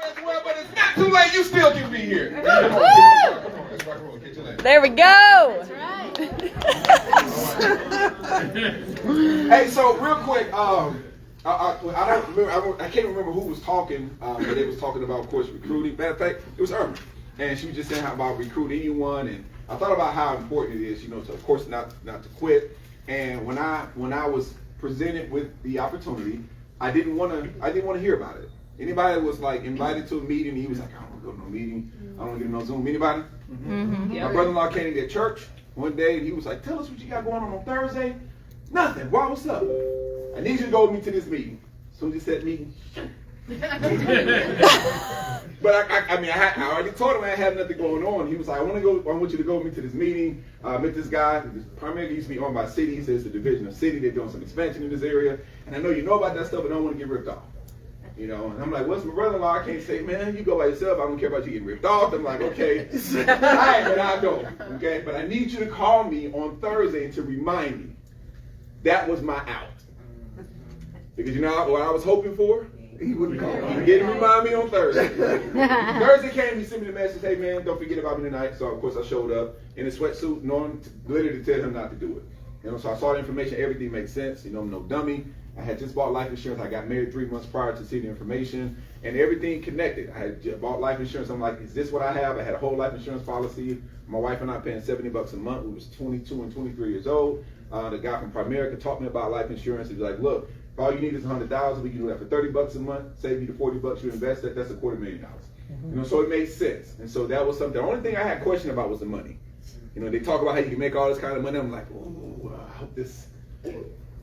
as well, but it's not too late. You still can be here. Come on, let's rock and roll. Catch you later. There we go. That's right. Hey, so real quick, I don't remember. I can't remember who was talking, but they was talking about, of course, recruiting. Matter of fact, it was Irma, and she was just saying how about recruit anyone, and I thought about how important it is, to of course not to quit. And when I was presented with the opportunity, I didn't want to hear about it. Anybody that was like invited to a meeting, he was like, I don't want to go to no meeting. I don't want to get no Zoom. Anybody? Mm-hmm. My brother-in-law came to church one day, and he was like, tell us what you got going on Thursday. Nothing. Why? What's up? I need you to go with me to this meeting. So he said meeting. But I already told him I had nothing going on. He was like, I want you to go with me to this meeting. Met this guy. This primarily used to be owned by City. He says the division of City. They're doing some expansion in this area. And I know you know about that stuff, but I don't want to get ripped off. And I'm like, what's my brother-in-law? I can't say, man, you go by yourself. I don't care about you getting ripped off. I'm like, okay. All right, but I'll go. Okay, but I need you to call me on Thursday to remind me. That was my out. Because you know what I was hoping for? He wouldn't call me. He didn't remind me on Thursday. Thursday came, he sent me the message, hey man, don't forget about me tonight. So of course I showed up in a sweatsuit, knowing literally to tell him not to do it. So I saw the information, everything made sense. I'm no dummy. I had just bought life insurance. I got married 3 months prior to seeing the information, and everything connected. I had just bought life insurance. I'm like, is this what I have? I had a whole life insurance policy. My wife and I paying $70 a month. We was 22 and 23 years old. The guy from Primerica taught me about life insurance. He was like, look, if all you need is $100,000, we can do that for $30 a month. Save you the $40 you invest that. That's $250,000. Mm-hmm. So it made sense. And so that was something. The only thing I had question about was the money. They talk about how you can make all this kind of money. I'm like, oh, I hope this.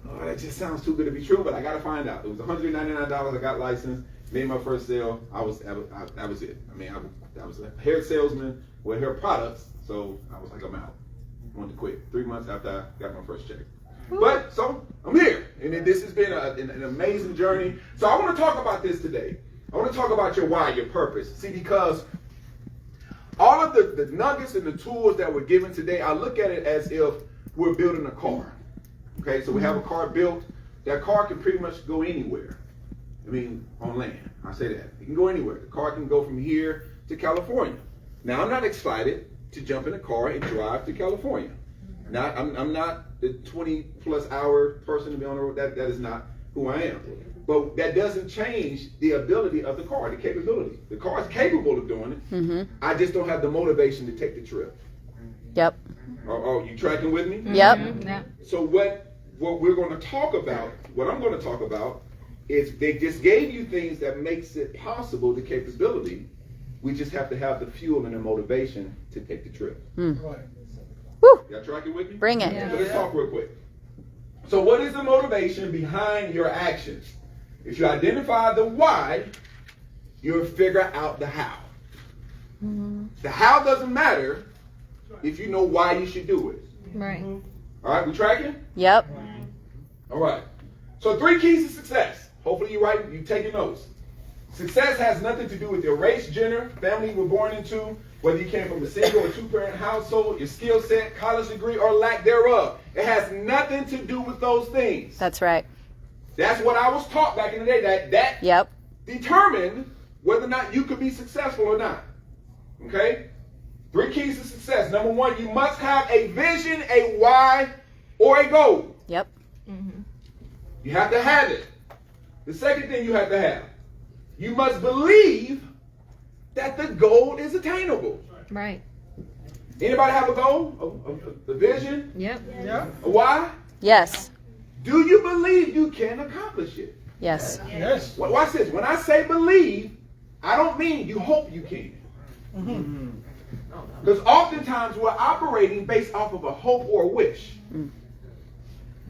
Oh, that just sounds too good to be true, but I got to find out. It was $199. I got licensed, made my first sale. That was it. I was a hair salesman with hair products, so I was like, I'm out. I wanted to quit 3 months after I got my first check. But so I'm here, and this has been an amazing journey. So I want to talk about this today. I want to talk about your why, your purpose. See, because all of the nuggets and the tools that we're given today, I look at it as if we're building a car. Okay, so we have a car built. That car can pretty much go anywhere. On land. I say that. It can go anywhere. The car can go from here to California. Now, I'm not excited to jump in a car and drive to California. Now, I'm not the 20-plus hour person to be on the road. That is not who I am. But that doesn't change the ability of the car, the capability. The car is capable of doing it. Mm-hmm. I just don't have the motivation to take the trip. Yep. Oh, you tracking with me? Yep. Mm-hmm. So what we're going to talk about, what I'm going to talk about, is they just gave you things that makes it possible, the capability. We just have to have the fuel and the motivation to take the trip. Mm. Right. Woo. Y'all tracking with me? Bring it. So let's talk real quick. So what is the motivation behind your actions? If you identify the why, you'll figure out the how. Mm-hmm. The how doesn't matter if you know why you should do it. Right. All right, we tracking? Yep. All right. So 3 keys to success. Hopefully you taking notes. Success has nothing to do with your race, gender, family you were born into, whether you came from a single or 2-parent household, your skill set, college degree, or lack thereof. It has nothing to do with those things. That's right. That's what I was taught back in the day. That Yep. determined whether or not you could be successful or not. Okay? 3 keys to success. Number 1, you must have a vision, a why, or a goal. Yep. Mm-hmm. You have to have it. The second thing you have to have, you must believe that the goal is attainable. Right. Anybody have a goal, a vision? Yep. Yeah. A why? Yes. Do you believe you can accomplish it? Yes. Yes. Well, watch this. When I say believe, I don't mean you hope you can. Because oftentimes we're operating based off of a hope or a wish.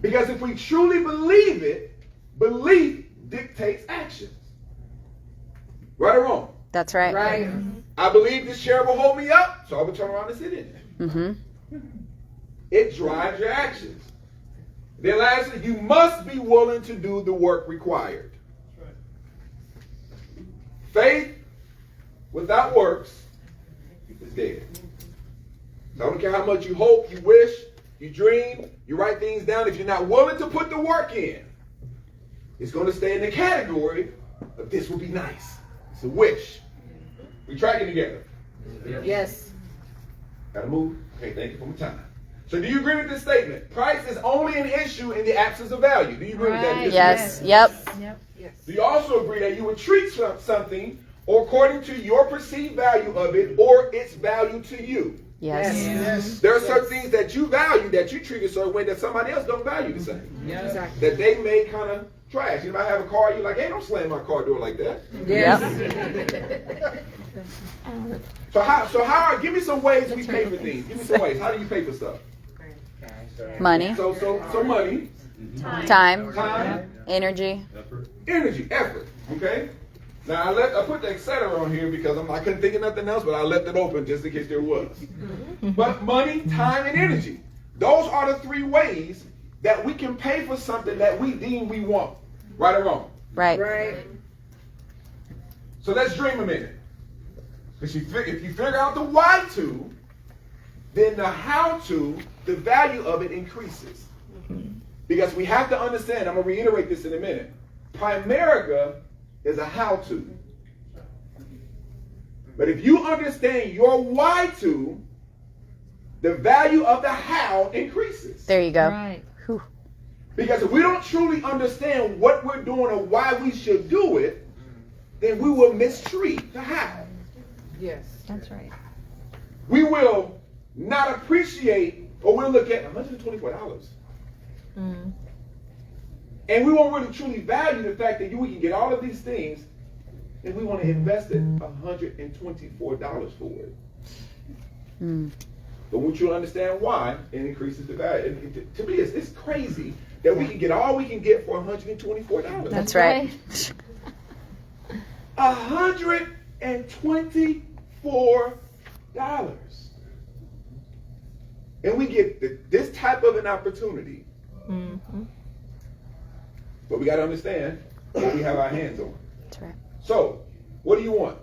Because if we truly believe it, belief dictates actions. Right or wrong? That's right. Right. I believe this chair will hold me up, so I will turn around and sit in it. Mm-hmm. It drives your actions. Then lastly, you must be willing to do the work required. Faith without works is dead. So I don't care how much you hope, you wish, you dream, you write things down. If you're not willing to put the work in, it's going to stay in the category of this will be nice. It's a wish. We tracking together. Yes. Gotta move. Okay, thank you for my time. So do you agree with this statement? Price is only an issue in the absence of value. Do you agree with that? Yes. Yep. Yes. Do you also agree that you would treat something according to your perceived value of it or its value to you? Yes. Yes. There are certain things that you value that you treat a certain way that somebody else don't value the same. Yeah. Exactly. That they may kind of trash. You might have a car, you're like, hey, don't slam my car door like that. Yes. So how give me some ways we pay for things. Give me some ways. How do you pay for stuff? Money. So money, Time. time, Energy. energy, effort. Okay? Now I put the etc. on here because I couldn't think of nothing else, but I left it open just in case there was. But money, time, and energy. Those are the three ways that we can pay for something that we deem we want. Right or wrong? Right. Right. So let's dream a minute. Because if you figure out the why to, then the how to, the value of it increases. Because we have to understand, I'm going to reiterate this in a minute. Primerica is a how to. But if you understand your why to, the value of the how increases. There you go. Right. Whew. Because if we don't truly understand what we're doing or why we should do it, then we will mistreat the how. Yes. That's right. We will not appreciate, or we'll look at $124. And we won't really truly value the fact that we can get all of these things, and we want to invest it $124 for it. But once you understand why, it increases the value. To me, it's crazy that we can get all we can get for $124. That's right. $124. And we get this type of an opportunity. But we got to understand what we have our hands on. That's right. So, what do you want?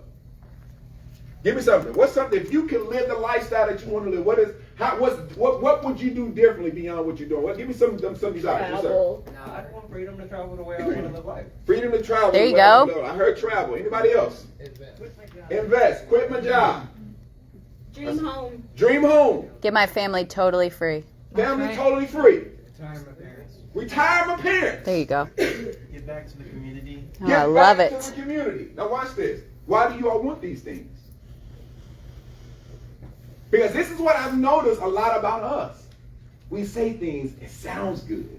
Give me something. What's something, if you can live the lifestyle that you want to live, what would you do differently beyond what you're doing? Give me some desires. Yes, sir. No, I want freedom to travel the way I want to live life. Freedom to travel. There you go. I heard travel. Anybody else? Invest. Quit my job. Dream home. Dream home. Get my family totally free. Family totally free. Retire my parents. Retire my parents. There you go. Get back to the community. Oh, Get I love back it. to the community. Now watch this. Why do you all want these things? Because this is what I've noticed a lot about us. We say things, it sounds good.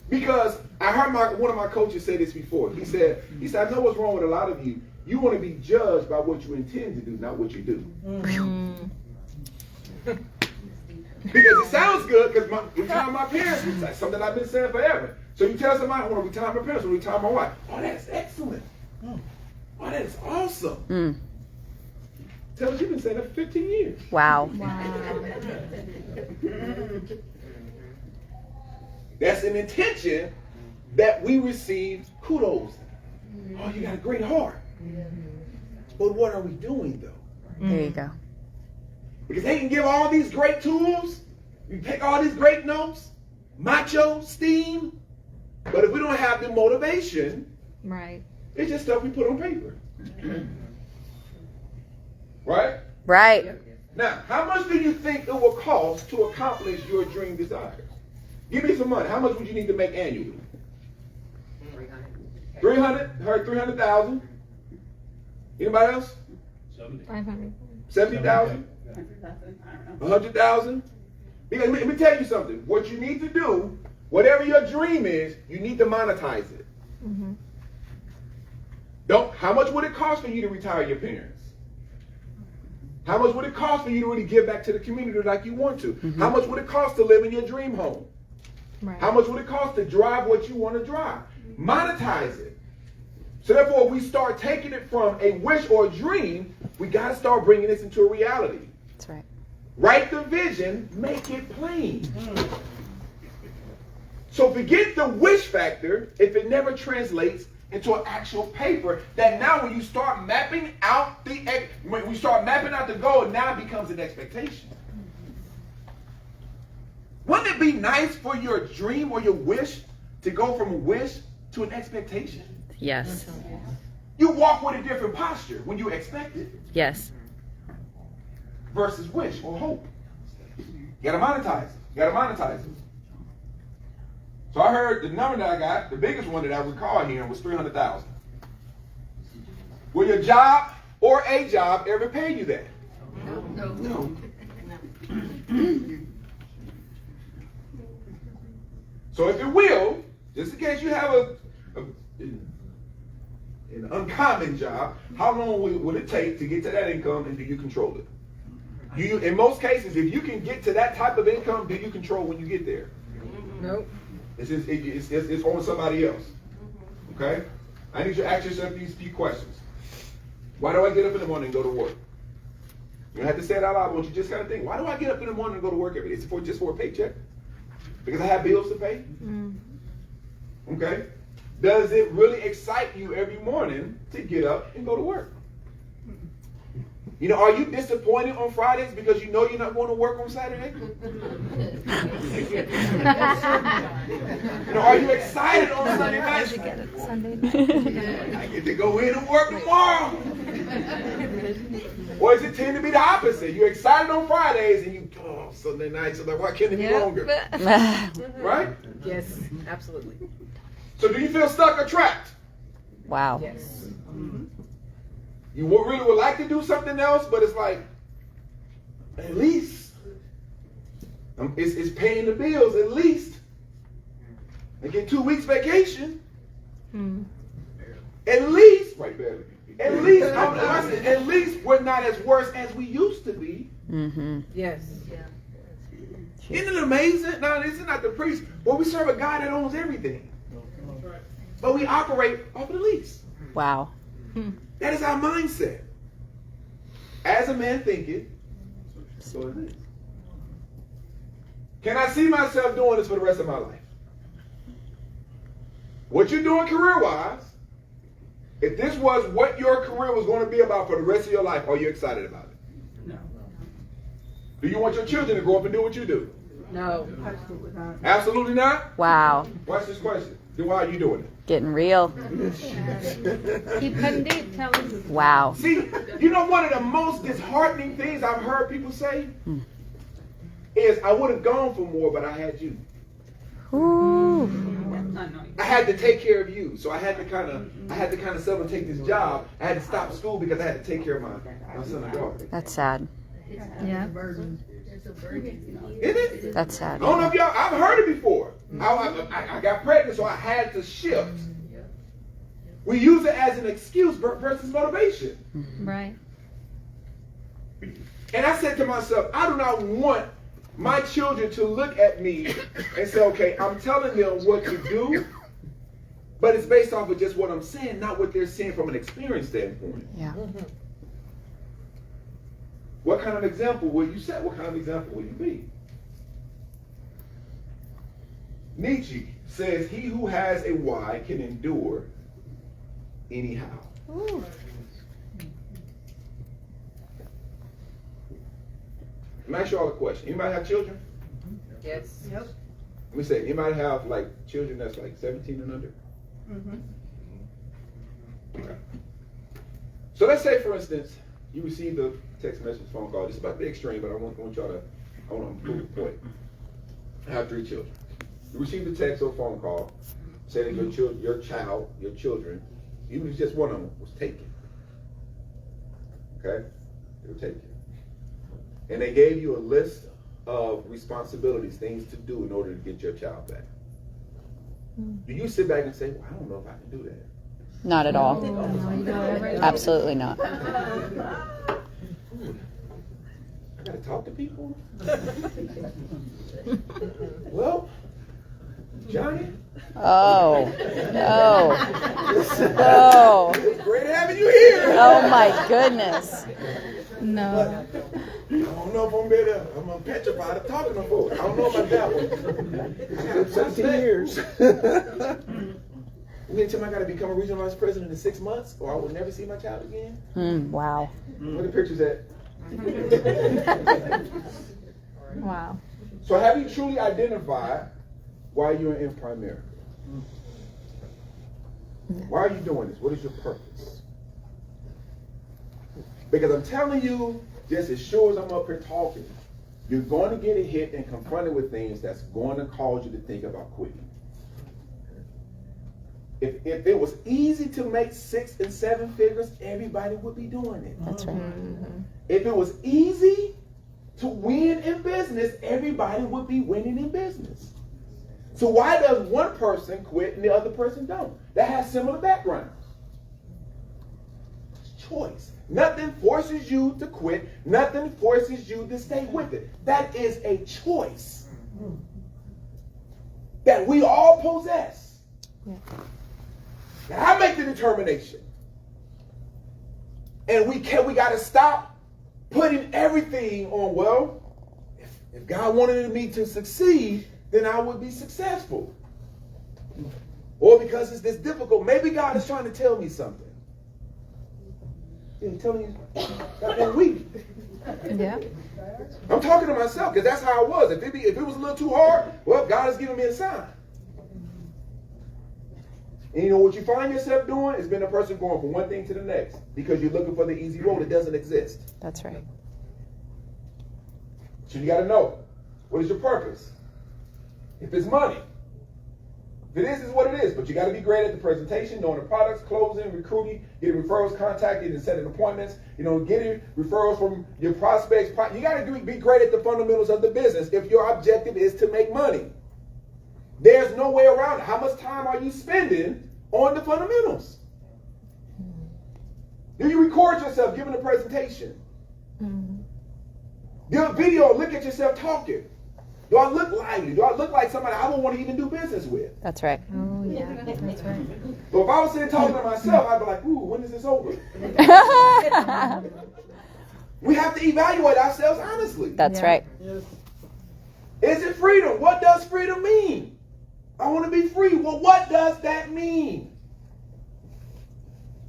Because I heard one of my coaches say this before. He said, I know what's wrong with a lot of you. You want to be judged by what you intend to do, not what you do. Because it sounds good, because retire my parents, it's like something I've been saying forever. So you tell somebody, I want to retire my parents, I want to retire my wife. Oh, that's excellent. Oh, that is awesome. Tellis, you've been saying that for 15 years. Wow. That's an intention that we receive kudos. Oh, you got a great heart. But what are we doing, though? There you go. Because they can give all these great tools, you take all these great notes, macho, steam, but if we don't have the motivation, Right. it's just stuff we put on paper. Right? Right. Now, how much do you think it will cost to accomplish your dream desires? Give me some money. How much would you need to make annually? 300. Heard 300,000. Anybody else? 500. 70,000. 100,000. Because let me tell you something. What you need to do, whatever your dream is, you need to monetize it. How much would it cost for you to retire your parents? How much would it cost for you to really give back to the community like you want to? How much would it cost to live in your dream home? Right. How much would it cost to drive what you want to drive? Monetize it. So therefore, we start taking it from a wish or a dream, we got to start bringing this into a reality. That's right. Write the vision, make it plain. So forget the wish factor if it never translates into an actual paper. That now when you start mapping out the goal, now it becomes an expectation. Wouldn't it be nice for your dream or your wish to go from a wish to an expectation? Yes. You walk with a different posture when you expect it Yes. versus wish or hope. You gotta monetize it. You gotta monetize it. So I heard the number that I got, the biggest one that I recall hearing was 300,000. Will your job or a job ever pay you that? No. So if it will, just in case you have an uncommon job, how long will it take to get to that income, and do you control it? In most cases, if you can get to that type of income, do you control when you get there? Nope. It's on somebody else. Okay? I need you to ask yourself these few questions. Why do I get up in the morning and go to work? You don't have to say it out loud, but you just kind of think, why do I get up in the morning and go to work every day? Is it just for a paycheck? Because I have bills to pay? Okay? Does it really excite you every morning to get up and go to work? You know, are you disappointed on Fridays because you know you're not going to work on Saturday? You know, are you excited on Sunday nights? I get to go in and work tomorrow. Or does it tend to be the opposite? You're excited on Fridays and you, oh, Sunday nights, so like, why can't it be longer? Right? Yes, absolutely. So do you feel stuck or trapped? Wow. Yes. You really would like to do something else, but it's like, at least it's paying the bills. At least I get 2 weeks vacation. At least, right, barely. At least we're not as worse as we used to be. Yes. Isn't it amazing? Now, this is not the priest, but we serve a God that owns everything. But we operate off of the lease. Wow. That is our mindset. As a man thinketh, so it is. Can I see myself doing this for the rest of my life? What you're doing career-wise, if this was what your career was going to be about for the rest of your life, are you excited about it? No. Do you want your children to grow up and do what you do? No. Absolutely not? Wow. Watch this question. Then why are you doing it? Getting real. He couldn't do it, Tellis. Wow. See, you know one of the most disheartening things I've heard people say is, I would have gone for more, but I had you. Ooh. I had to take care of you. So I had to kind of sell and take this job. I had to stop school because I had to take care of my son and daughter. That's sad. Yeah. Isn't it? That's sad. I don't know if y'all, I've heard it before. I got pregnant, so I had to shift. We use it as an excuse versus motivation. Right. And I said to myself, I do not want my children to look at me and say, okay, I'm telling them what to do, but it's based off of just what I'm saying, not what they're saying from an experience standpoint. Yeah. What kind of example will you set? What kind of example will you be? Nietzsche says, he who has a why can endure anyhow. Ooh. Let me ask you all a question. Anybody have children? Yes. Yep. Let me say, anybody have like children that's like 17 and under? Okay. So let's say, for instance, you received a text message, phone call. This is about the extreme, but I want y'all to, I want to prove the point. I have 3 children. You received a text or phone call saying that your children, even if it's just one of them, was taken. Okay? They were taken. And they gave you a list of responsibilities, things to do in order to get your child back. Do you sit back and say, well, I don't know if I can do that? Not at all. Absolutely not. I gotta talk to people. Well, Johnny. Oh. Oh. It's great having you here. Oh my goodness. No. I don't know if I'm petrified of talking to folks. I don't know about that one. 17 years. You mean tell me I got to become a regional vice president in 6 months, or I will never see my child again? Wow. Where the pictures at? Wow. So have you truly identified why you're in primary? Why are you doing this? What is your purpose? Because I'm telling you, just as sure as I'm up here talking, you're going to get hit and confronted with things that's going to cause you to think about quitting. If it was easy to make 6 and 7 figures, everybody would be doing it. That's right. If it was easy to win in business, everybody would be winning in business. So why does one person quit and the other person don't? That has similar backgrounds. It's choice. Nothing forces you to quit. Nothing forces you to stay with it. That is a choice that we all possess. Yeah. Now, I make the determination. And we got to stop putting everything on, well, if God wanted me to succeed, then I would be successful. Or because it's this difficult, maybe God is trying to tell me something. He's telling you, I've been weak. Yeah. I'm talking to myself because that's how I was. If it was a little too hard, well, God is giving me a sign. And you know what you find yourself doing is being a person going from one thing to the next because you're looking for the easy road that doesn't exist. That's right. So you got to know, what is your purpose? If it's money, if it is what it is. But you got to be great at the presentation, knowing the products, closing, recruiting, getting referrals, contacting, and setting appointments. Getting referrals from your prospects. You got to be great at the fundamentals of the business if your objective is to make money. There's no way around it. How much time are you spending on the fundamentals? Do you record yourself giving a presentation? Do a video, look at yourself talking. Do I look lively? Do I look like somebody I would want to even do business with? That's right. Oh, yeah. That's right. But if I was sitting talking to myself, I'd be like, ooh, when is this over? We have to evaluate ourselves honestly. That's Yeah. right. Is it freedom? What does freedom mean? I want to be free. Well, what does that mean?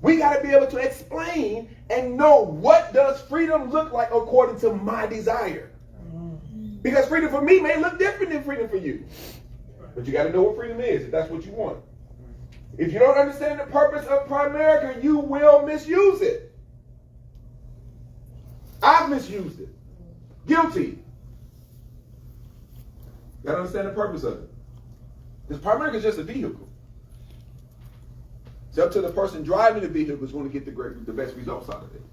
We got to be able to explain and know what does freedom look like according to my desire. Because freedom for me may look different than freedom for you. But you got to know what freedom is if that's what you want. If you don't understand the purpose of Primerica, you will misuse it. I've misused it. Guilty. You got to understand the purpose of it. Because Primerica is just a vehicle. It's up to the person driving the vehicle who's going to get the best results out of it.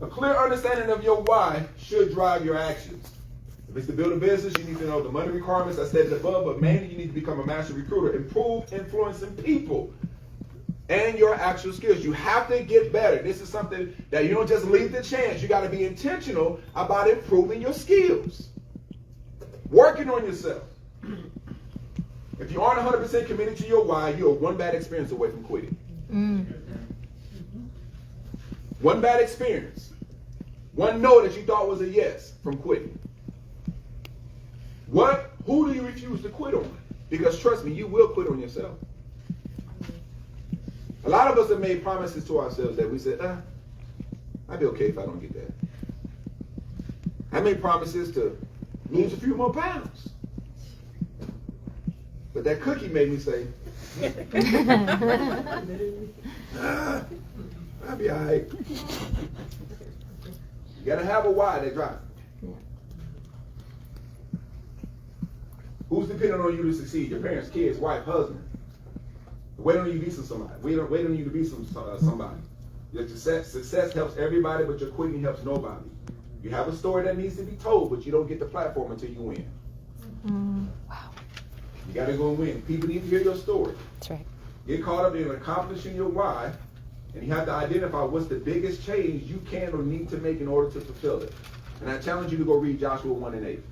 A clear understanding of your why should drive your actions. If it's to build a business, you need to know the money requirements I stated above, but mainly you need to become a master recruiter. Improve influencing people and your actual skills. You have to get better. This is something that you don't just leave the chance. You got to be intentional about improving your skills. Working on yourself. If you aren't 100% committed to your why, you're one bad experience away from quitting. One bad experience. One no that you thought was a yes from quitting. Who do you refuse to quit on? Because trust me, you will quit on yourself. A lot of us have made promises to ourselves that we said, I'd be okay if I don't get that. I made promises to lose a few more pounds. But that cookie made me say, I'll be all right. You got to have a why that drives. Who's dependent on you to succeed? Your parents, kids, wife, husband. Wait on you to be somebody. Wait on you to be somebody. Your success helps everybody, but your quitting helps nobody. You have a story that needs to be told, but you don't get the platform until you win. Wow. You got to go and win. People need to hear your story. That's right. Get caught up in accomplishing your why, and you have to identify what's the biggest change you can or need to make in order to fulfill it. And I challenge you to go read Joshua 1 and 8.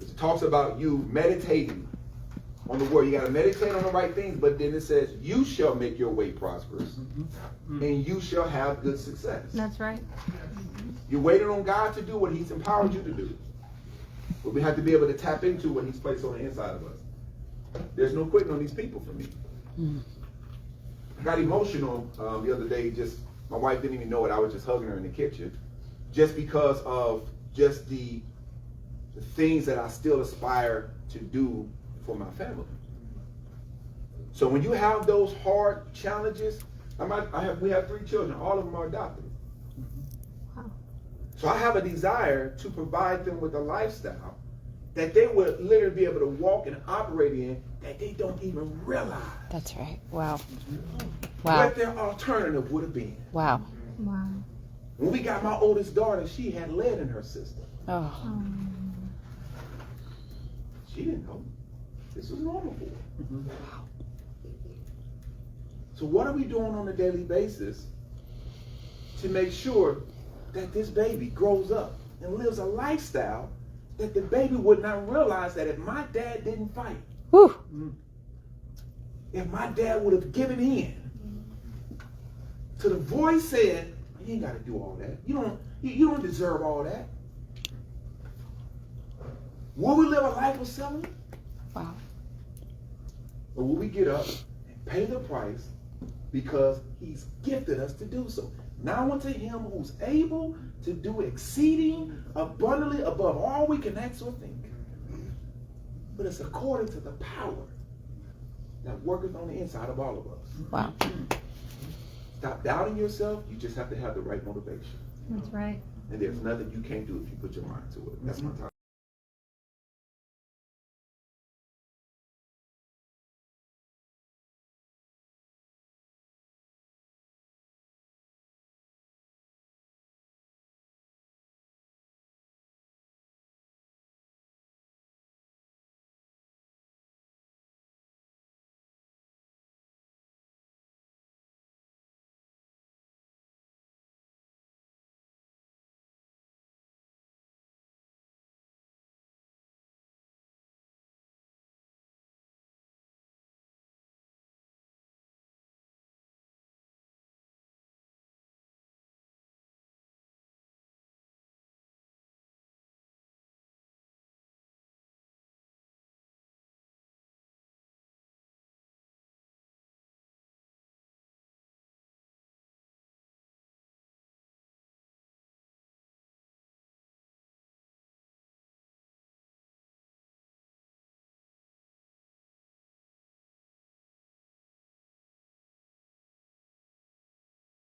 It talks about you meditating on the word. You got to meditate on the right things, but then it says, you shall make your way prosperous, and you shall have good success. That's right. You're waiting on God to do what He's empowered you to do. But we have to be able to tap into what He's placed on the inside of us. There's no quitting on these people for me. I got emotional the other day. My wife didn't even know it. I was just hugging her in the kitchen, just because of just the things that I still aspire to do for my family. So when you have those hard challenges, we have 3 children. All of them are adopted. Wow. So I have a desire to provide them with a lifestyle that they would literally be able to walk and operate in that they don't even realize. That's right. Wow. Wow. What their alternative would have been. Wow. Wow. When we got my oldest daughter, she had lead in her system. Oh. She didn't know. This was normal for her. So what are we doing on a daily basis to make sure that this baby grows up and lives a lifestyle that the baby would not realize that if my dad didn't fight, Whew. if my dad would have given in to the voice said, you ain't got to do all that. You don't deserve all that. Will we live a life of selling? Wow. Or will we get up and pay the price because he's gifted us to do so? Now unto him who's able to do exceeding abundantly above all we can ask or think. But it's according to the power that worketh on the inside of all of us. Wow. Stop doubting yourself. You just have to have the right motivation. That's right. And there's nothing you can't do if you put your mind to it. That's my time.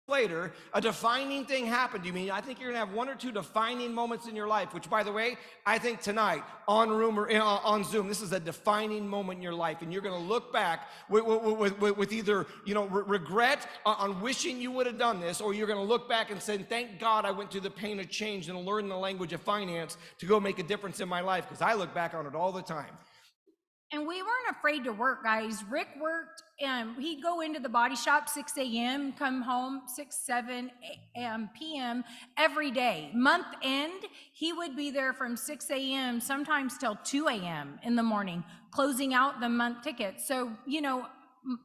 Later, a defining thing happened to me. I think you're gonna have 1 or 2 defining moments in your life, which, by the way, I think tonight on on Zoom, this is a defining moment in your life, and you're gonna look back with either regret on wishing you would have done this, or you're gonna look back and say, "Thank God I went through the pain of change and learned the language of finance to go make a difference in my life," because I look back on it all the time. And we weren't afraid to work, guys. Rick worked, and he'd go into the body shop 6 a.m., come home 6, 7 p.m. every day. Month end, he would be there from 6 a.m., sometimes till 2 a.m. in the morning, closing out the month tickets. So,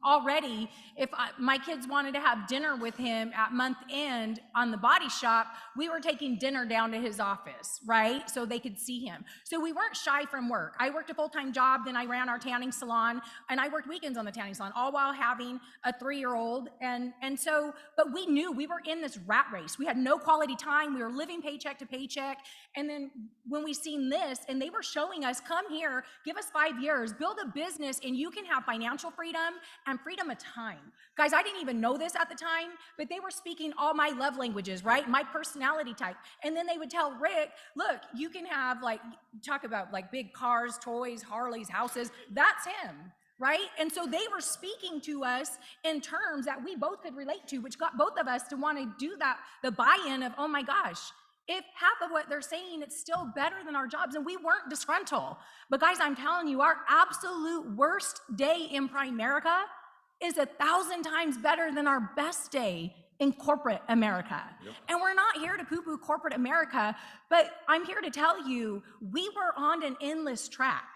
already, if my kids wanted to have dinner with him at month end on the body shop, we were taking dinner down to his office, right? So they could see him. So we weren't shy from work. I worked a full-time job, then I ran our tanning salon, and I worked weekends on the tanning salon, all while having a 3-year-old. But we knew we were in this rat race. We had no quality time. We were living paycheck to paycheck. And then when we seen this, and they were showing us, come here, give us 5 years, build a business, and you can have financial freedom and freedom of time. Guys, I didn't even know this at the time, but they were speaking all my love languages, right? My personality type. And then they would tell Rick, look, you can have talk about big cars, toys, Harleys, houses. That's him, right? And so they were speaking to us in terms that we both could relate to, which got both of us to want to do that, the buy-in of, oh my gosh, if half of what they're saying, it's still better than our jobs, and we weren't disgruntled. But guys, I'm telling you, our absolute worst day in Primerica is 1,000 times better than our best day in corporate America. Yep. And we're not here to poo-poo corporate America, but I'm here to tell you, we were on an endless track.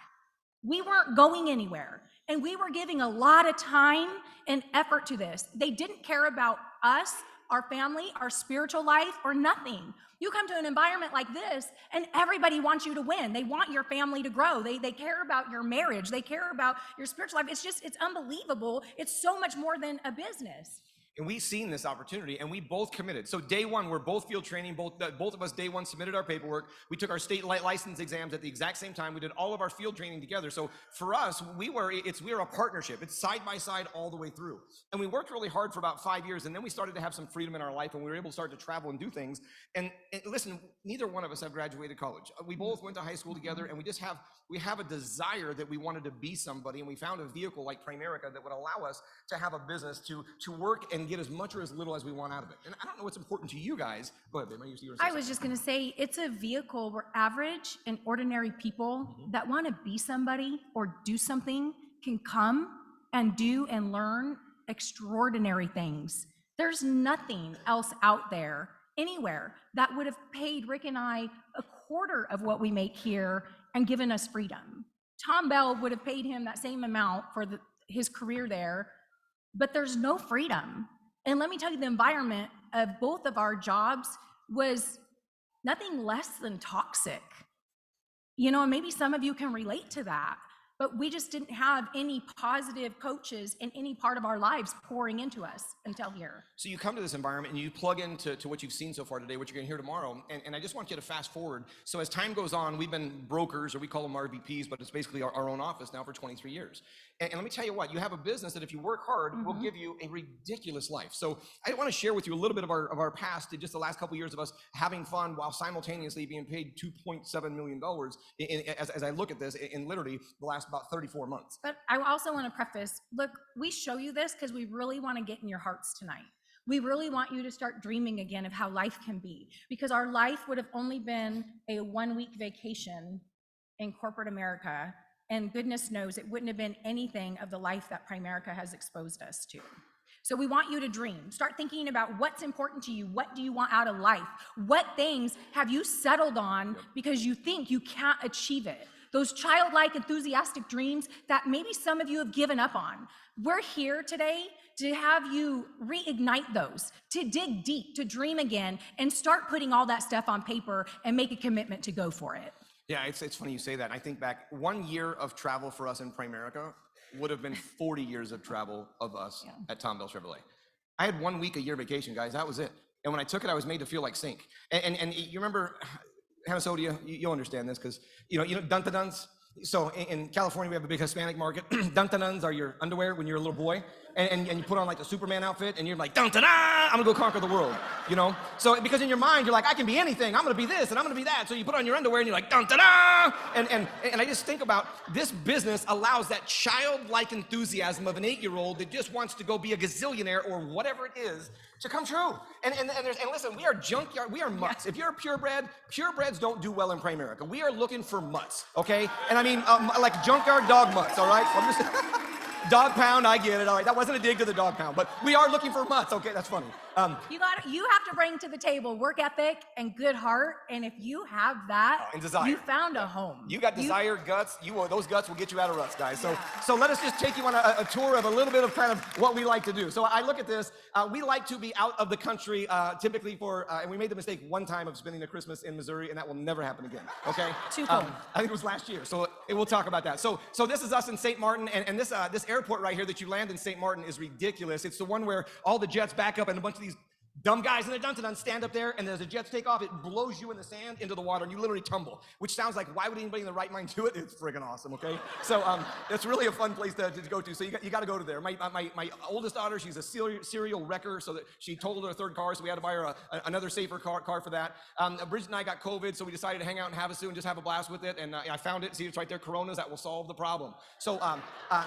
We weren't going anywhere, and we were giving a lot of time and effort to this. They didn't care about us, our family, our spiritual life, or nothing. You come to an environment like this, and everybody wants you to win. They want your family to grow. They care about your marriage. They care about your spiritual life. It's unbelievable. It's so much more than a business. And we seen this opportunity, and we both committed. So day one, we're both field training. Both of us day one submitted our paperwork. We took our state license exams at the exact same time. We did all of our field training together. So for us, we were a partnership. It's side by side all the way through. And we worked really hard for about 5 years, and then we started to have some freedom in our life, and we were able to start to travel and do things. And listen, neither one of us have graduated college. We both went to high school together, and we have a desire that we wanted to be somebody, and we found a vehicle like Primerica that would allow us to have a business to work and get as much or as little as we want out of it. And I don't know what's important to you guys. Go ahead, babe. I was just going to say, it's a vehicle where average and ordinary people that want to be somebody or do something can come and do and learn extraordinary things. There's nothing else out there, anywhere, that would have paid Rick and I a quarter of what we make here and given us freedom. Tom Bell would have paid him that same amount for his career there, but there's no freedom. And let me tell you, the environment of both of our jobs was nothing less than toxic. You know, and maybe some of you can relate to that, but we just didn't have any positive coaches in any part of our lives pouring into us until here. So you come to this environment and you plug into what you've seen so far today, what you're gonna hear tomorrow, and I just want you to fast forward. So as time goes on, we've been brokers, or we call them RVPs, but it's basically our own office now for 23 years. And let me tell you what, you have a business that if you work hard, will give you a ridiculous life. So I want to share with you a little bit of our past, just the last couple of years of us having fun while simultaneously being paid $2.7 million as I look at this in literally the last about 34 months. But I also want to preface, look, we show you this because we really want to get in your hearts tonight. We really want you to start dreaming again of how life can be, because our life would have only been a 1-week vacation in corporate America. And goodness knows it wouldn't have been anything of the life that Primerica has exposed us to. So we want you to dream. Start thinking about what's important to you. What do you want out of life? What things have you settled on because you think you can't achieve it? Those childlike, enthusiastic dreams that maybe some of you have given up on. We're here today to have you reignite those, to dig deep, to dream again, and start putting all that stuff on paper and make a commitment to go for it. Yeah, it's funny you say that. I think back, 1 year of travel for us in Primerica would have been 40 years of travel of us at Tom Bell Chevrolet. I had 1 week a year vacation, guys. That was it. And when I took it, I was made to feel like Sink. And you remember, Hannah Sodia, you'll understand this because, you know, dun-ta-duns. So in California, we have a big Hispanic market. Dun-ta-duns are your underwear when you're a little boy. And you put on like the Superman outfit and you're like, dun-ta-da, I'm gonna go conquer the world, you know? So because in your mind, you're like, I can be anything. I'm gonna be this and I'm gonna be that. So you put on your underwear and you're like, dun-ta-da! And I just think about this business allows that childlike enthusiasm of an 8-year-old that just wants to go be a gazillionaire or whatever it is to come true. And listen, we are junkyard, we are mutts. If you're a purebred, purebreds don't do well in Primerica. We are looking for mutts, okay? And I mean, like junkyard dog mutts, all right? I'm just, dog pound, I get it, all right. That wasn't a dig to the dog pound, but we are looking for mutts, okay? That's funny. You have to bring to the table work ethic and good heart, and if you have that, and desire. You found a home. You got desire, guts. Those guts will get you out of ruts, guys. So let us just take you on a tour of a little bit of kind of what we like to do. So I look at this. We like to be out of the country, typically and we made the mistake one time of spending a Christmas in Missouri, and that will never happen again. Okay? Too cold. I think it was last year. So we'll talk about that. So this is us in St. Martin, and this airport right here that you land in St. Martin is ridiculous. It's the one where all the jets back up and a bunch of these dumb guys in their dun-ta-dun stand up there, and as the jets take off, it blows you in the sand into the water, and you literally tumble, which sounds like, why would anybody in the right mind do it? It's friggin' awesome, okay? So it's really a fun place to go to, so you got to go to there. My oldest daughter, she's a serial wrecker, so that she totaled her third car, so we had to buy her another safer car for that. Bridget and I got COVID, so we decided to hang out in Havasu and just have a blast with it, and I found it. See, it's right there, Coronas, that will solve the problem. So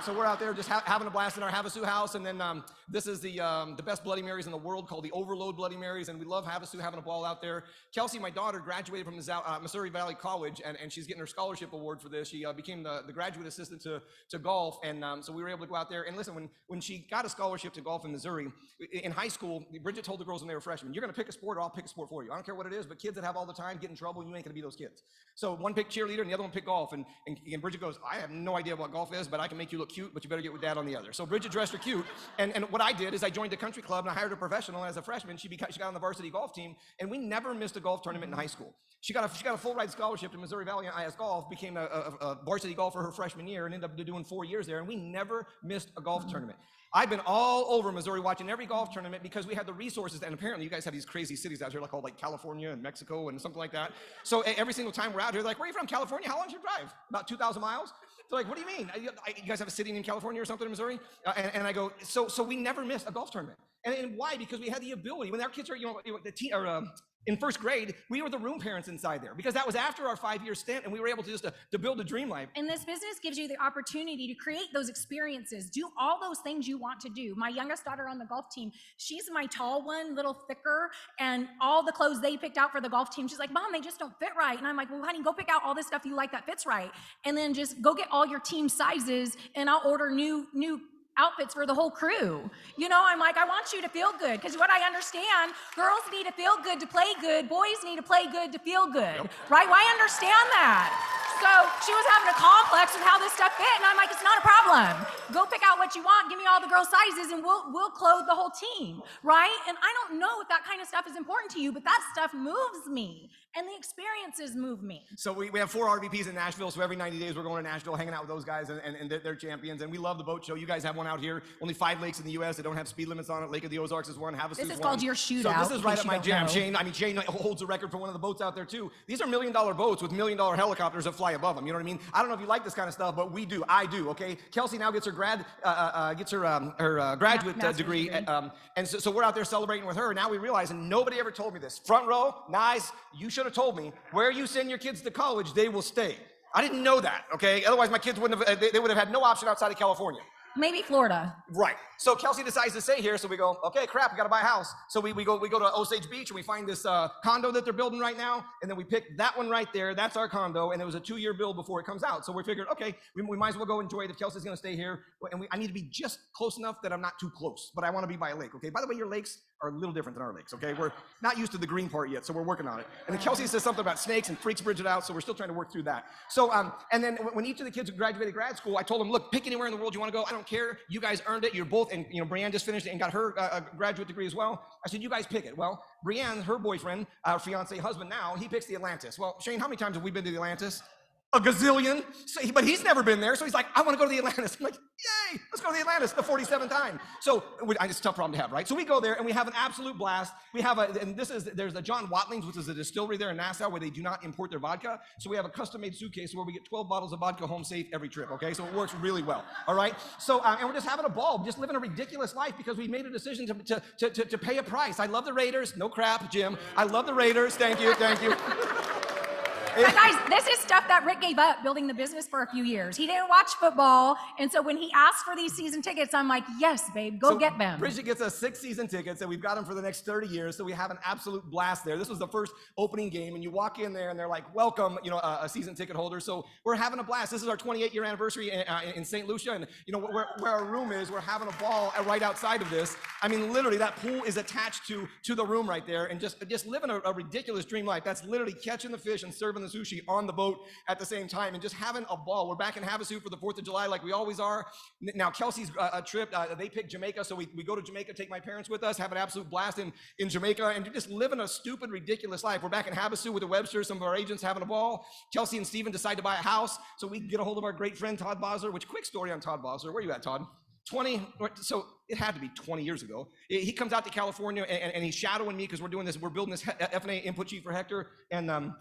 we're out there just having a blast in our Havasu house, and then this is the best Bloody Marys in the world, called the Overload Bloody Marys, and we love Havasu, having a ball out there. Kelsey, my daughter, graduated from Missouri Valley College, and she's getting her scholarship award for this. She became the graduate assistant to golf, and so we were able to go out there. And listen, when she got a scholarship to golf in Missouri, in high school, Bridget told the girls when they were freshmen, you're gonna pick a sport or I'll pick a sport for you. I don't care what it is, but kids that have all the time get in trouble, and you ain't gonna be those kids. So one picked cheerleader and the other one picked golf, and Bridget goes, I have no idea what golf is, but I can make you look cute, but you better get with dad on the other. So Bridget dressed her cute, and what I did is I joined a country club and I hired a professional, and as a freshman, and she got on the varsity golf team, and we never missed a golf tournament in high school. She got a full ride scholarship to Missouri Valley IS Golf, became a varsity golfer her freshman year, and ended up doing 4 years there, and we never missed a golf tournament. I've been all over Missouri watching every golf tournament because we had the resources, and apparently you guys have these crazy cities out here, like all like California and Mexico and something like that. So every single time we're out here, they're like, where are you from, California? How long's your drive? About 2,000 miles? They're like, what do you mean? You guys have a city in California or something in Missouri? And I go, so we never missed a golf tournament. And why? Because we had the ability. When our kids are, in first grade, we were the room parents inside there because that was after our 5-year stint, and we were able to build a dream life. And this business gives you the opportunity to create those experiences, do all those things you want to do. My youngest daughter on the golf team, she's my tall one, little thicker, and all the clothes they picked out for the golf team, she's like, Mom, they just don't fit right. And I'm like, well, honey, go pick out all this stuff you like that fits right. And then just go get all your team sizes, and I'll order new outfits for the whole crew. I'm like, I want you to feel good, because what I understand, girls need to feel good to play good, boys need to play good to feel good, right? Well, I understand that. So she was having a complex with how this stuff fit, and I'm like, it's not a problem. Go pick out what you want, give me all the girl sizes, and we'll clothe the whole team, right? And I don't know if that kind of stuff is important to you, but that stuff moves me, and the experiences move me. So we have 4 RVPs in Nashville, so every 90 days we're going to Nashville, hanging out with those guys, and they're champions, and we love the boat show. You guys have one out here. Only 5 lakes in the U.S. that don't have speed limits on it. Lake of the Ozarks is one, Havasu is one. This is called your shootout. So this is right up my jam. Shane holds the record for one of the boats out there too. These are $1 million boats with $1 million helicopters that fly above them. You know what I mean? I don't know if you like this kind of stuff, but we do. I do. Okay. Kelsey now gets her graduate degree, and so we're out there celebrating with her. Now we realize, and nobody ever told me this. Front row, nice. You should have told me, where you send your kids to college, they will stay. I didn't know that. Okay. Otherwise, my kids wouldn't have. They would have had no option outside of California. Maybe Florida. Right. So Kelsey decides to stay here. So we go, okay, crap, we got to buy a house. So we go to Osage Beach, and we find this condo that they're building right now. And then we pick that one right there. That's our condo. And it was a 2-year build before it comes out. So we figured, okay, we might as well go enjoy it if Kelsey's going to stay here. And I need to be just close enough that I'm not too close, but I want to be by a lake. Okay. By the way, your lakes are a little different than our lakes. Okay. We're not used to the green part yet, so we're working on it. And then Kelsey says something about snakes and freaks Bridget out. So we're still trying to work through that. So, and then when each of the kids graduated grad school, I told them, look, pick anywhere in the world you want to go. I don't care. You guys earned it. You're both, and Brianne just finished and got her graduate degree as well. I said, you guys pick it. Well, Brianne, her boyfriend, our fiance, husband now, he picks the Atlantis. Well, Shane, how many times have we been to the Atlantis? A gazillion. So but he's never been there, so he's like, I want to go to the Atlantis. I'm like, yay, let's go to the Atlantis the 47th time. So it's a tough problem to have, right? So we go there and we have an absolute blast. We have there's a John Watling's, which is a distillery there in Nassau where they do not import their vodka. So we have a custom-made suitcase where we get 12 bottles of vodka home safe every trip, okay? So it works really well, all right? So, and we're just having a ball, just living a ridiculous life because we made a decision to pay a price. I love the Raiders. No crap, Jim. I love the Raiders. Thank you. But guys, this is stuff that Rick gave up building the business for a few years. He didn't watch football, and so when he asked for these season tickets, I'm like, yes, babe, go get them. Bridget gets us 6 season tickets, and we've got them for the next 30 years, so we have an absolute blast there. This was the first opening game, and you walk in there, and they're like, welcome, a season ticket holder. So we're having a blast. This is our 28-year anniversary in St. Lucia, and where our room is, we're having a ball right outside of this. I mean, literally, that pool is attached to the room right there, and just living a ridiculous dream life. That's literally catching the fish and serving the sushi on the boat at the same time and just having a ball. We're back in Havasu for the 4th of July like we always are. Now, Kelsey's trip, they picked Jamaica, so we go to Jamaica, take my parents with us, have an absolute blast in Jamaica, and just living a stupid, ridiculous life. We're back in Havasu with the Websters, some of our agents having a ball. Kelsey and Steven decide to buy a house, so we get a hold of our great friend Todd Bosler, which, quick story on Todd Bosler. Where are you at, Todd? So it had to be 20 years ago. He comes out to California, and he's shadowing me because we're building this F&A input sheet for Hector, and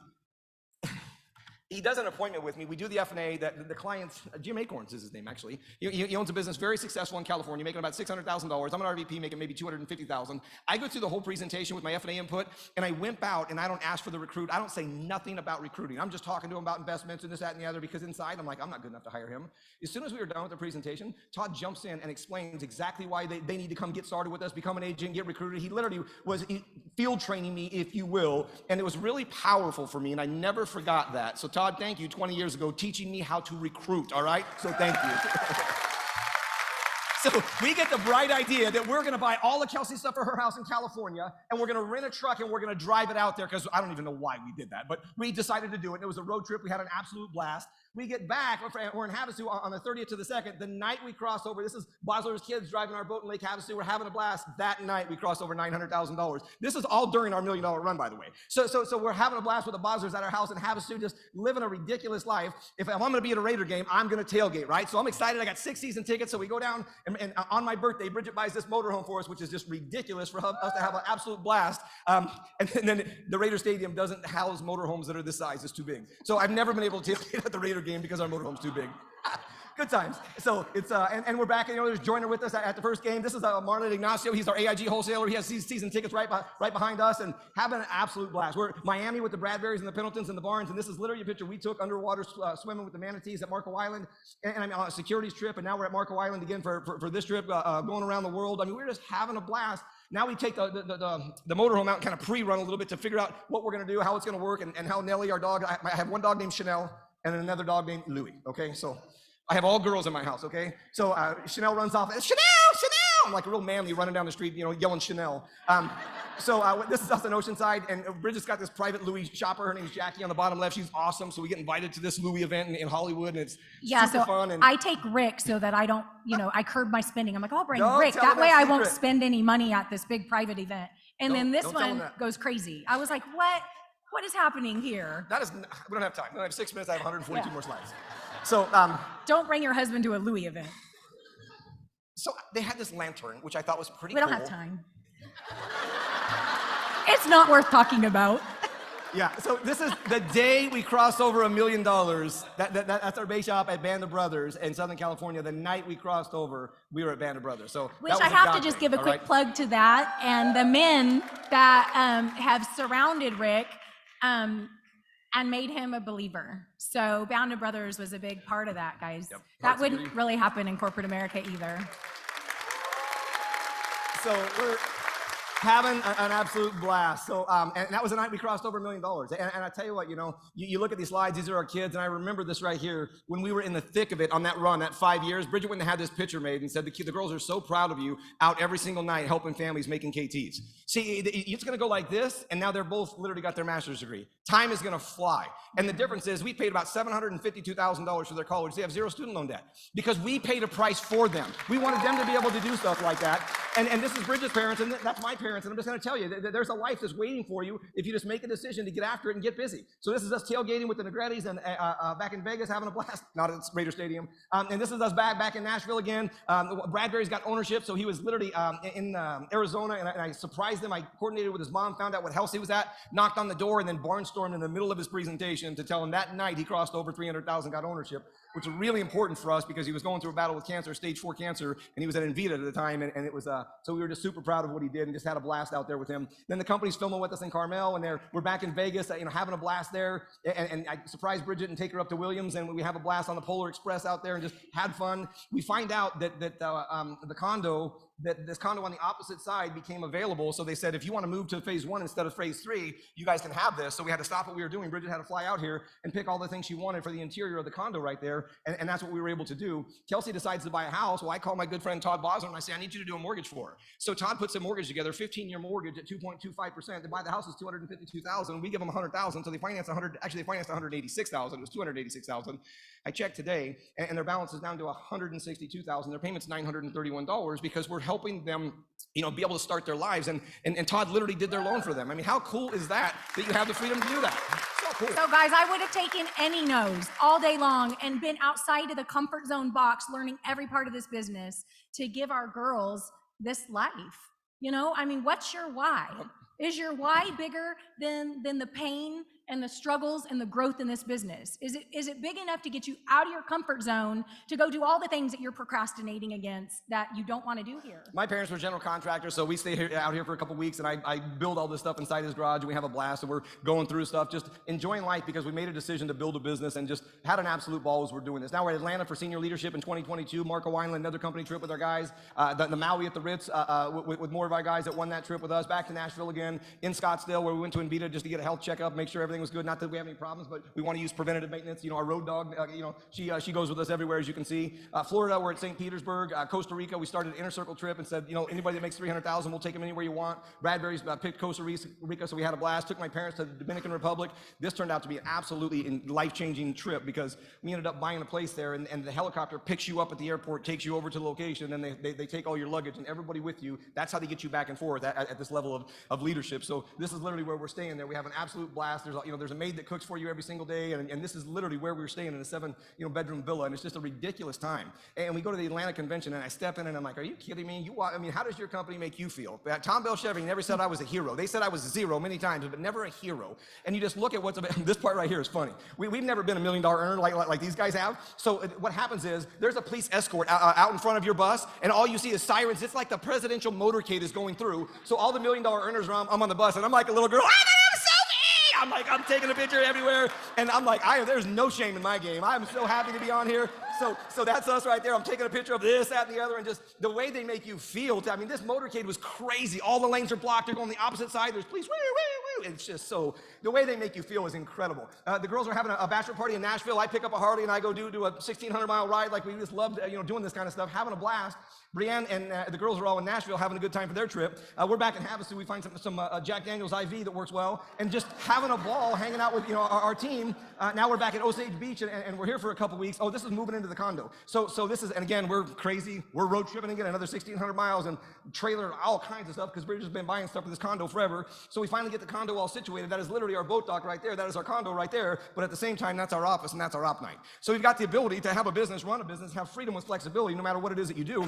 he does an appointment with me. We do the F&A. That the client, Jim Acorns is his name, actually. He owns a business very successful in California, making about $600,000. I'm an RVP, making maybe $250,000. I go through the whole presentation with my F&A input, and I wimp out, and I don't ask for the recruit. I don't say nothing about recruiting. I'm just talking to him about investments and this, that, and the other, because inside, I'm like, I'm not good enough to hire him. As soon as we were done with the presentation, Todd jumps in and explains exactly why they need to come get started with us, become an agent, get recruited. He literally was field training me, if you will, and it was really powerful for me, and I never forgot that. So Todd, thank you, 20 years ago, teaching me how to recruit, all right? So thank you. So we get the bright idea that we're gonna buy all the Kelsey stuff for her house in California, and we're gonna rent a truck and we're gonna drive it out there, because I don't even know why we did that, but we decided to do it. It was a road trip. We had an absolute blast. We get back, we're in Havasu on the 30th to the 2nd. The night we cross over, this is Bosler's kids driving our boat in Lake Havasu. We're having a blast. That night we crossed over $900,000. This is all during our $1 million run, by the way. So we're having a blast with the Boslers at our house in Havasu, just living a ridiculous life. If I'm gonna be at a Raider game, I'm gonna tailgate, right? So I'm excited. I got 6 season tickets. So we go down, and on my birthday, Bridget buys this motorhome for us, which is just ridiculous for us to have an absolute blast. And then the Raider Stadium doesn't house motorhomes that are this size. It's too big. So I've never been able to tailgate at the Raider game because our motorhome's too big. Good times. So it's and we're back. There's Joyner with us at the first game. This is Marlon Ignacio. He's our AIG wholesaler. He has season tickets right behind us, and having an absolute blast. We're Miami with the Bradburys and the Pendletons and the Barnes, and this is literally a picture we took underwater swimming with the manatees at Marco Island, and I mean on a securities trip, and now we're at Marco Island again for this trip, going around the world. I mean, we're just having a blast. Now we take the motorhome out and kind of pre-run a little bit to figure out what we're going to do, how it's going to work, and how Nellie, our dog, I have one dog named Chanel and another dog named Louie, okay? So I have all girls in my house, okay? So Chanel runs off, Chanel! I'm like a real manly running down the street, yelling Chanel. This is us in Oceanside, and Bridget's got this private Louis shopper. Her name's Jackie on the bottom left. She's awesome. So we get invited to this Louis event in Hollywood, and it's super fun. And I take Rick so that I don't, I curb my spending. I'm like, I'll bring Don't Rick. tell That him way that I won't secret. spend any money at this big private event. And then this Don't tell him one that. goes crazy. I was like, what is happening here? we don't have time. We don't have 6 minutes. I have 142 more slides. So, Don't bring your husband to a Louis event. so they had this lantern, which I thought was pretty We cool. don't have time. It's not worth talking about. Yeah, so this is the day we crossed over $1 million. That's our base shop at Band of Brothers in Southern California. The night we crossed over, we were at Band of Brothers. So Which that was I a have God to just thing, give a all quick right? plug to that, and the men that have surrounded Rick and made him a believer. So Bound of Brothers was a big part of that, guys. Yep. That wouldn't really happen in corporate America either. So we're having an absolute blast. So, and that was the night we crossed over $1 million. And I tell you what, you look at these slides, these are our kids, and I remember this right here, when we were in the thick of it on that run, that 5 years, Bridget went and had this picture made and said, the girls are so proud of you out every single night helping families making KTs. See, it's gonna go like this, and now they're both literally got their master's degree. Time is gonna fly. And the difference is we paid about $752,000 for their college. They have zero student loan debt because we paid a price for them. We wanted them to be able to do stuff like that. And this is Bridget's parents, and that's my parents, and I'm just gonna tell you, there's a life that's waiting for you if you just make a decision to get after it and get busy. So this is us tailgating with the Negrettis and back in Vegas having a blast, not at Raider Stadium. And this is us back in Nashville again. Bradbury's got ownership, so he was literally in Arizona, and I surprised him. I coordinated with his mom, found out what house he was at, knocked on the door, and then barnstormed in the middle of his presentation to tell him that night he crossed over 300,000, got ownership, which was really important for us because he was going through a battle with cancer, stage 4 cancer, and he was at Invita at the time, and it was, so we were just super proud of what he did and just had a blast out there with him. Then the company's filming with us in Carmel, and we're back in Vegas, having a blast there, and I surprised Bridget and take her up to Williams, and we have a blast on the Polar Express out there and just had fun. We find out that this condo on the opposite side became available. So they said, if you want to move to phase 1 instead of phase 3, you guys can have this. So we had to stop what we were doing. Bridget had to fly out here and pick all the things she wanted for the interior of the condo right there. And that's what we were able to do. Kelsey decides to buy a house. Well, I call my good friend Todd Bosler and I say, I need you to do a mortgage for her. So Todd puts a mortgage together, 15-year mortgage at 2.25%. To buy the house is $252,000. We give them $100,000. So they financed $186,000. It was $286,000. I checked today, and their balance is down to $162,000. Their payment's $931 because we're helping them, be able to start their lives. And Todd literally did their loan for them. I mean, how cool is that you have the freedom to do that? So cool. So guys, I would have taken any no's all day long and been outside of the comfort zone box, learning every part of this business to give our girls this life. What's your why? Is your why bigger than the pain and the struggles and the growth in this business? Is it big enough to get you out of your comfort zone to go do all the things that you're procrastinating against that you don't want to do here? My parents were general contractors, so we stay out here for a couple weeks, and I build all this stuff inside his garage, and we have a blast, and we're going through stuff, just enjoying life because we made a decision to build a business and just had an absolute ball as we're doing this. Now we're in Atlanta for senior leadership in 2022, Marco Island, another company trip with our guys, the Maui at the Ritz with more of our guys that won that trip with us, back to Nashville again, in Scottsdale where we went to Invita just to get a health checkup, make sure everything was good. Not that we have any problems, but we want to use preventative maintenance. Our road dog, she goes with us everywhere, as you can see. Florida, we're at St. Petersburg. Costa Rica, we started an inner circle trip and said, anybody that makes $300,000, we'll take them anywhere you want. Bradbury's picked Costa Rica, so we had a blast. Took my parents to the Dominican Republic. This turned out to be an absolutely life-changing trip because we ended up buying a place there, and the helicopter picks you up at the airport, takes you over to the location, and they take all your luggage and everybody with you. That's how they get you back and forth at this level of leadership. So this is literally where we're staying there. We have an absolute blast. There's a maid that cooks for you every single day, and this is literally where we're staying in a 7-bedroom villa, and it's just a ridiculous time. And we go to the Atlanta convention, and I step in, and I'm like, are you kidding me? How does your company make you feel? Tom Bell Chevy never said I was a hero. They said I was a zero many times, but never a hero. And you just look at this part right here is funny. We've never been $1 million earner like these guys have. So what happens is there's a police escort out in front of your bus, and all you see is sirens. It's like the presidential motorcade is going through. So all the $1 million earners are I'm on the bus, and I'm like a little girl. I'm taking a picture everywhere, and I'm like, there's no shame in my game. I'm so happy to be on here. So that's us right there. I'm taking a picture of this, that, and the other, and just the way they make you feel. This motorcade was crazy. All the lanes are blocked. They're going the opposite side. There's police. Woo, woo, woo. It's just so, the way they make you feel is incredible. The girls are having a bachelor party in Nashville. I pick up a Harley, and I go do a 1,600-mile ride. Like, we just loved, doing this kind of stuff, having a blast. Brienne and the girls are all in Nashville having a good time for their trip. We're back in Havasu. We find some Jack Daniels IV that works well, and just having a ball, hanging out with our team. Now we're back at Osage Beach, and we're here for a couple weeks. Oh, this is moving into the condo. So this is, and again, we're crazy. We're road tripping again, another 1,600 miles, and trailer, all kinds of stuff, because we've just been buying stuff for this condo forever. So we finally get the condo all situated. That is literally our boat dock right there. That is our condo right there. But at the same time, that's our office, and that's our op night. So we've got the ability to have a business, run a business, have freedom with flexibility, no matter what it is that you do,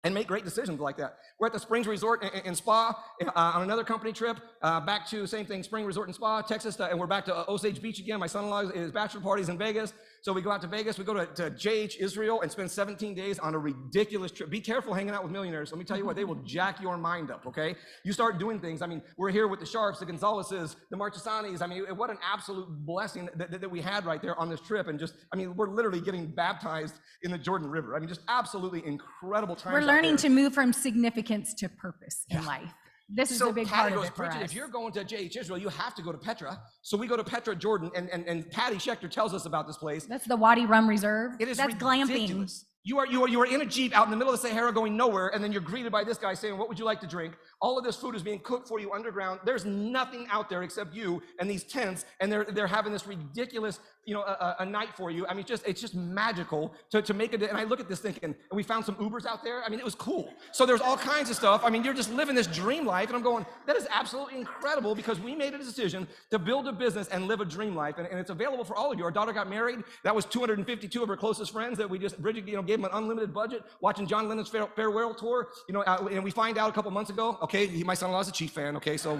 and make great decisions like that. We're at the Springs Resort and Spa on another company trip, back to, same thing, Spring Resort and Spa, Texas, and we're back to Osage Beach again. My son-in-law is bachelor parties in Vegas. So we go out to Vegas, we go to JH Israel and spend 17 days on a ridiculous trip. Be careful hanging out with millionaires. Let me tell you what, they will jack your mind up, okay? You start doing things. We're here with the Sharps, the Gonzaleses, the Marchesanis. What an absolute blessing that we had right there on this trip. And just, we're literally getting baptized in the Jordan River. Just absolutely incredible times. We're learning to move from significance to purpose in life. This is a big part of it for us. If you're going to JH Israel, you have to go to Petra. So we go to Petra, Jordan, and Patty Schechter tells us about this place. That's the Wadi Rum Reserve. That's glamping. Ridiculous. You are in a Jeep out in the middle of the Sahara going nowhere, and then you're greeted by this guy saying, what would you like to drink? All of this food is being cooked for you underground. There's nothing out there except you and these tents, and they're having this ridiculous, a night for you. It's just magical to make it. And I look at this thinking, and we found some Ubers out there. It was cool. So there's all kinds of stuff. You're just living this dream life, and I'm going, that is absolutely incredible, because we made a decision to build a business and live a dream life, and it's available for all of you. Our daughter got married. That was 252 of her closest friends that Bridget, gave them an unlimited budget, watching John Lennon's farewell tour, and we find out a couple months ago, okay, my son-in-law is a Chief fan, okay, so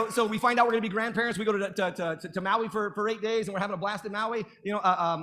So we find out we're going to be grandparents. We go to Maui for 8 days, and we're having a blast in Maui,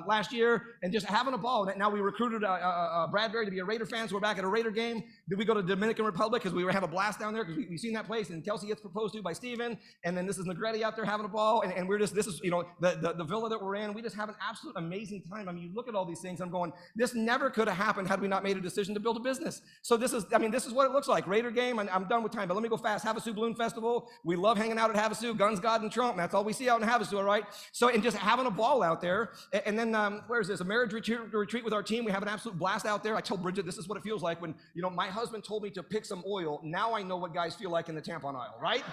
last year, and just having a ball. Now we recruited Bradbury to be a Raider fan, so we're back at a Raider game. Then we go to Dominican Republic because we were having a blast down there because we've seen that place, and Kelsey gets proposed to by Steven, and then this is Negretti out there having a ball, and we're just, this is, the villa that we're in. We just have an absolute amazing time. You look at all these things, I'm going, this never could have happened had we not made a decision to build a business. So this is what it looks like. Raider game, and I'm done with time, but let me go fast. Havasu Balloon Festival. We love hanging out at Havasu, Guns, God, and Trump. That's all we see out in Havasu, all right? So, and just having a ball out there. And then, where is this? A marriage retreat with our team. We have an absolute blast out there. I told Bridget, this is what it feels like when, my husband told me to pick some oil. Now I know what guys feel like in the tampon aisle, right?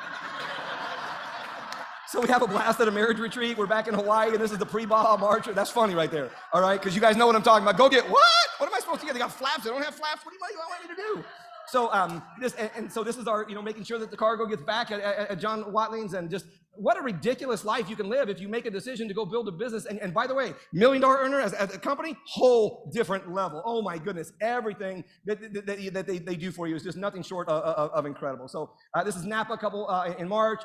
So we have a blast at a marriage retreat. We're back in Hawaii, and this is the pre-Baja March. That's funny right there, all right? Because you guys know what I'm talking about. Go get what? What am I supposed to get? They got flaps. They don't have flaps. What do you want me to do? So this is our, making sure that the cargo gets back at John Watling's, and just what a ridiculous life you can live if you make a decision to go build a business. And by the way, $1 million earner as a company, whole different level. Oh my goodness, everything that they do for you is just nothing short of incredible. So this is Napa couple in March.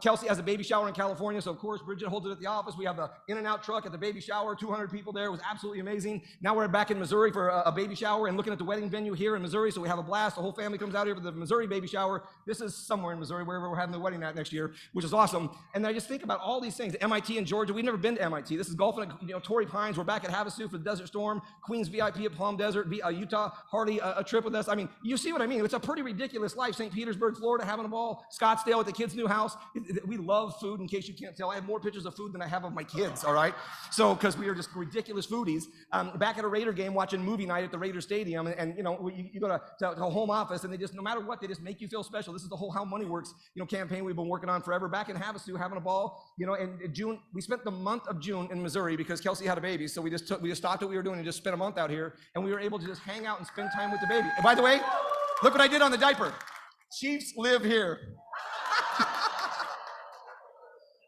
Kelsey has a baby shower in California, so of course Bridget holds it at the office. We have the In-N-Out truck at the baby shower, 200 people there. It was absolutely amazing. Now we're back in Missouri for a baby shower and looking at the wedding venue here in Missouri, so we have a blast. The whole family comes out here for the Missouri baby shower. This is somewhere in Missouri, wherever we're having the wedding at next year, which is awesome. awesome. And I just think about all these things. MIT in Georgia, we've never been to MIT. This is golfing at Torrey Pines. We're back at Havasu for the Desert Storm. Queens VIP at Palm Desert, Utah. Hardy, a trip with us. I mean, you see what I mean? It's a pretty ridiculous life. St. Petersburg, Florida, having a ball. Scottsdale at the kids' new house. We love food, in case you can't tell. I have more pictures of food than I have of my kids, all right? So, because we are just ridiculous foodies. Back at a Raider game, watching movie night at the Raider Stadium, and you know, you go to a home office, and they just, no matter what, they just make you feel special. This is the whole How Money Works, campaign we've been working on forever. Back in Havasu, having a ball, in June, we spent the month of June in Missouri because Kelsey had a baby, so we just stopped what we were doing and just spent a month out here, and we were able to just hang out and spend time with the baby. And by the way, look what I did on the diaper. Chiefs live here.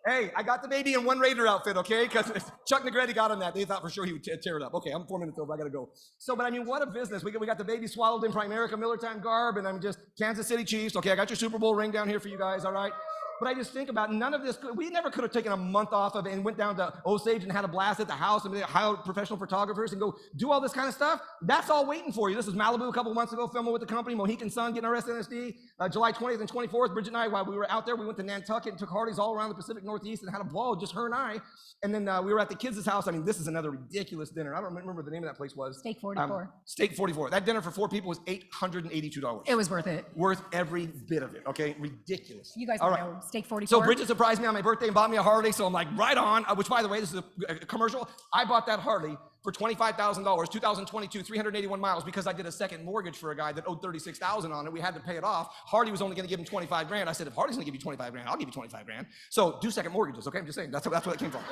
Hey, I got the baby in one Raider outfit, okay? Because Chuck Negretti got on that. They thought for sure he would tear it up. Okay, I'm 4 minutes over. I got to go. So, but I mean, what a business. We got the baby swaddled in Primerica Miller Time garb, and I'm just Kansas City Chiefs. Okay, I got your Super Bowl ring down here for you guys, all right? But I just think about none of this. We never could have taken a month off of it and went down to Osage and had a blast at the house and hired professional photographers and go do all this kind of stuff. That's all waiting for you. This was Malibu a couple of months ago, filming with the company, Mohican Sun, getting our SNSD. July 20th and 24th, Bridget and I, while we were out there, we went to Nantucket and took Hardee's all around the Pacific Northeast and had a ball, just her and I. And then we were at the kids' house. I mean, this is another ridiculous dinner. I don't remember what the name of that place was. Steak 44. Steak 44. That dinner for 4 people was $882. It was worth it. Worth every bit of it, okay? Ridiculous. You guys all right. know Steak 44. So Bridget surprised me on my birthday and bought me a Harley, so I'm like, right on, which by the way, this is a commercial. I bought that Harley for $25,000, 2022, 381 miles, because I did a second mortgage for a guy that owed $36,000 on it. We had to pay it off. Harley was only gonna give him 25 grand. I said, if Harley's gonna give you 25 grand, I'll give you 25 grand. So do second mortgages, okay? I'm just saying, that's where that came from.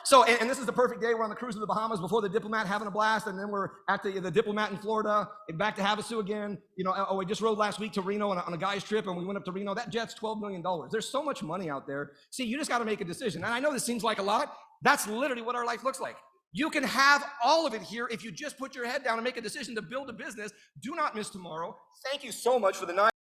So, and this is the perfect day. We're on the cruise to the Bahamas before the Diplomat, having a blast, and then we're at the Diplomat in Florida, and back to Havasu again. We just rode last week to Reno on a guy's trip, and we went up to Reno. That jet's $12 million. There's so much money out there. See, you just got to make a decision. And I know this seems like a lot. That's literally what our life looks like. You can have all of it here if you just put your head down and make a decision to build a business. Do not miss tomorrow. Thank you so much for the night.